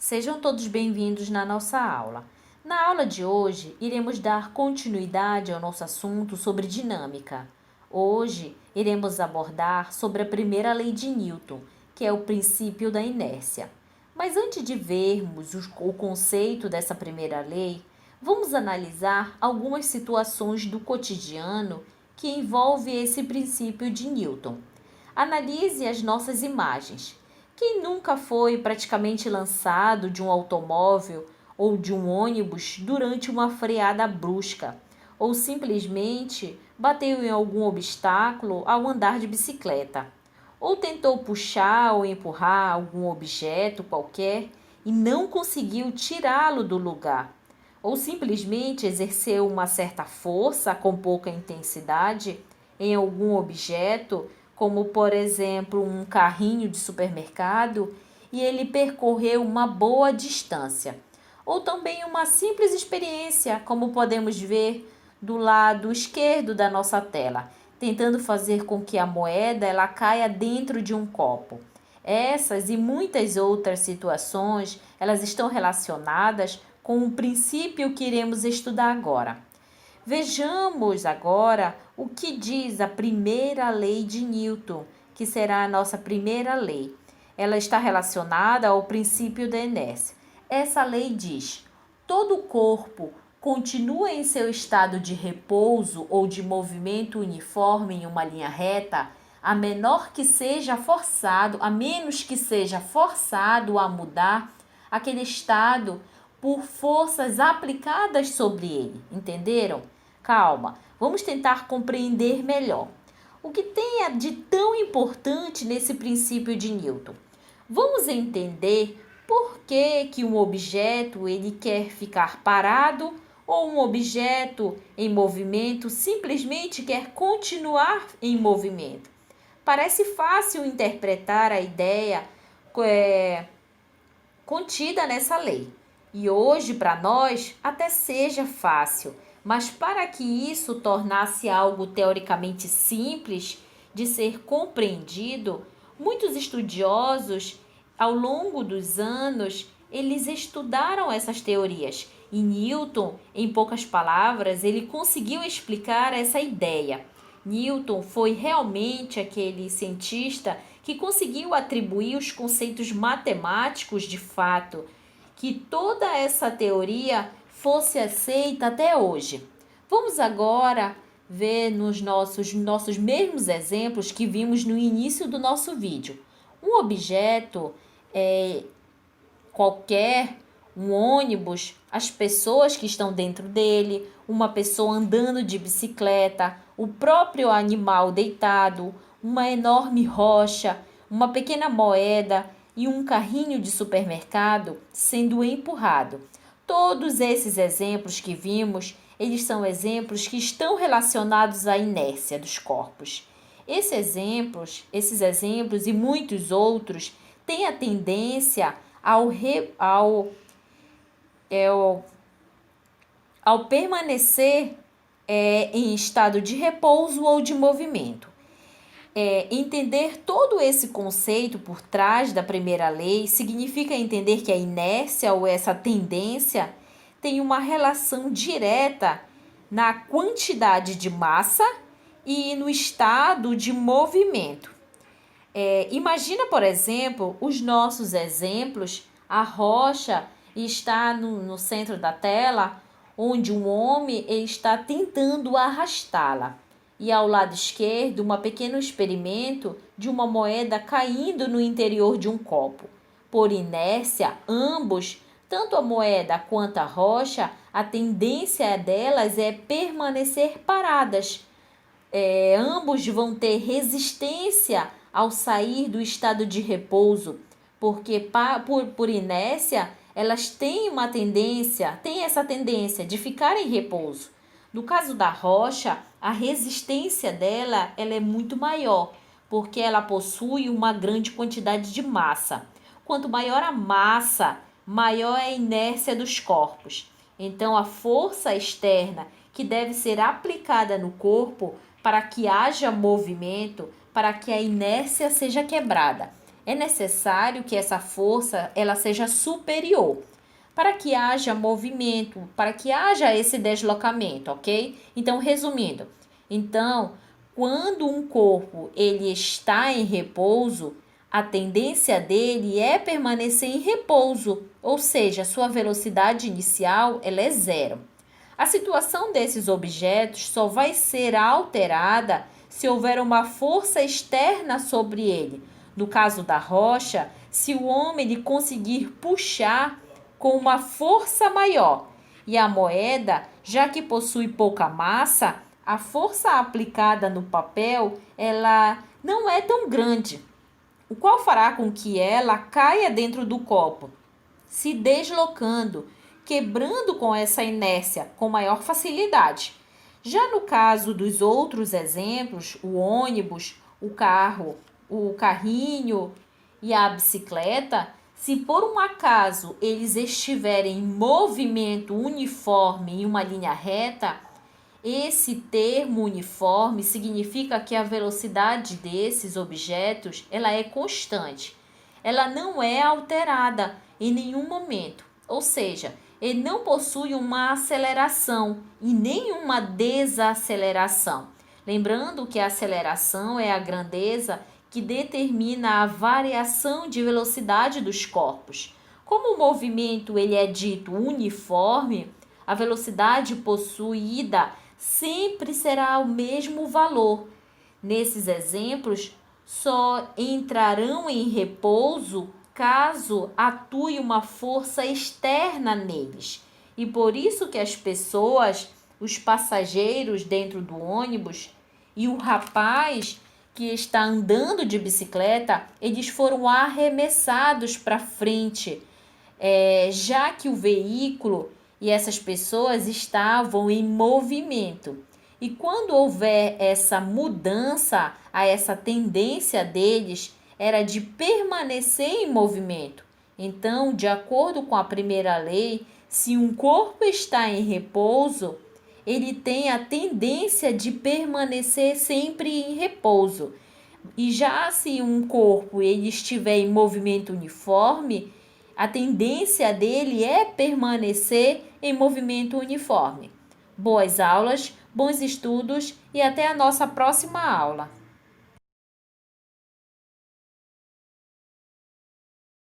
Sejam todos bem-vindos na nossa aula. Na aula de hoje, iremos dar continuidade ao nosso assunto sobre dinâmica. Hoje, iremos abordar sobre a primeira lei de Newton, que é o princípio da inércia. Mas antes de vermos o conceito dessa primeira lei, vamos analisar algumas situações do cotidiano que envolvem esse princípio de Newton. Analise as nossas imagens. Quem nunca foi praticamente lançado de um automóvel ou de um ônibus durante uma freada brusca, ou simplesmente bateu em algum obstáculo ao andar de bicicleta, ou tentou puxar ou empurrar algum objeto qualquer e não conseguiu tirá-lo do lugar, ou simplesmente exerceu uma certa força com pouca intensidade em algum objeto, como por exemplo um carrinho de supermercado, e ele percorreu uma boa distância. Ou também uma simples experiência, como podemos ver do lado esquerdo da nossa tela, tentando fazer com que a moeda ela caia dentro de um copo. Essas e muitas outras situações, elas estão relacionadas com o princípio que iremos estudar agora. Vejamos agora o que diz a primeira lei de Newton, que será a nossa primeira lei. Ela está relacionada ao princípio da inércia. Essa lei diz: todo corpo continua em seu estado de repouso ou de movimento uniforme em uma linha reta, a menos que seja forçado a mudar aquele estado por forças aplicadas sobre ele. Entenderam? Calma, vamos tentar compreender melhor. O que tem de tão importante nesse princípio de Newton? Vamos entender por que um objeto ele quer ficar parado ou um objeto em movimento simplesmente quer continuar em movimento. Parece fácil interpretar a ideia contida nessa lei. E hoje, para nós, até seja fácil, mas para que isso tornasse algo teoricamente simples de ser compreendido, muitos estudiosos, ao longo dos anos, eles estudaram essas teorias. E Newton, em poucas palavras, ele conseguiu explicar essa ideia. Newton foi realmente aquele cientista que conseguiu atribuir os conceitos matemáticos de fato, que toda essa teoria fosse aceita até hoje. Vamos agora ver nos nossos mesmos exemplos que vimos no início do nosso vídeo. Um objeto qualquer, um ônibus, as pessoas que estão dentro dele, uma pessoa andando de bicicleta, o próprio animal deitado, uma enorme rocha, uma pequena moeda e um carrinho de supermercado sendo empurrado. Todos esses exemplos que vimos, eles são exemplos que estão relacionados à inércia dos corpos. Esses exemplos e muitos outros têm a tendência ao permanecer em estado de repouso ou de movimento. Entender todo esse conceito por trás da primeira lei significa entender que a inércia ou essa tendência tem uma relação direta na quantidade de massa e no estado de movimento. Imagina, por exemplo, os nossos exemplos. A rocha está no centro da tela, onde um homem está tentando arrastá-la. E ao lado esquerdo, um pequeno experimento de uma moeda caindo no interior de um copo. Por inércia, ambos, tanto a moeda quanto a rocha, a tendência delas é permanecer paradas. Ambos vão ter resistência ao sair do estado de repouso, porque por inércia elas têm essa tendência de ficar em repouso. No caso da rocha, a resistência dela ela é muito maior, porque ela possui uma grande quantidade de massa. Quanto maior a massa, maior é a inércia dos corpos. Então, a força externa que deve ser aplicada no corpo para que haja movimento, para que a inércia seja quebrada. É necessário que essa força ela seja superior para que haja movimento, para que haja esse deslocamento, ok? Então, resumindo, quando um corpo ele está em repouso, a tendência dele é permanecer em repouso, ou seja, sua velocidade inicial ela é zero. A situação desses objetos só vai ser alterada se houver uma força externa sobre ele. No caso da rocha, se o homem ele conseguir puxar com uma força maior. E a moeda, já que possui pouca massa, a força aplicada no papel, ela não é tão grande, o qual fará com que ela caia dentro do copo, se deslocando, quebrando com essa inércia com maior facilidade. Já no caso dos outros exemplos, o ônibus, o carro, o carrinho e a bicicleta, se por um acaso eles estiverem em movimento uniforme em uma linha reta, esse termo uniforme significa que a velocidade desses objetos ela é constante. Ela não é alterada em nenhum momento. Ou seja, ele não possui uma aceleração e nenhuma desaceleração. Lembrando que a aceleração é a grandeza que determina a variação de velocidade dos corpos. Como o movimento ele é dito uniforme, a velocidade possuída sempre será o mesmo valor. Nesses exemplos, só entrarão em repouso caso atue uma força externa neles. E por isso que as pessoas, os passageiros dentro do ônibus e o rapaz que está andando de bicicleta, eles foram arremessados para frente, já que o veículo e essas pessoas estavam em movimento. E quando houver essa mudança, a essa tendência deles era de permanecer em movimento. Então, de acordo com a primeira lei, se um corpo está em repouso, ele tem a tendência de permanecer sempre em repouso. E já se um corpo ele estiver em movimento uniforme, a tendência dele é permanecer em movimento uniforme. Boas aulas, bons estudos e até a nossa próxima aula.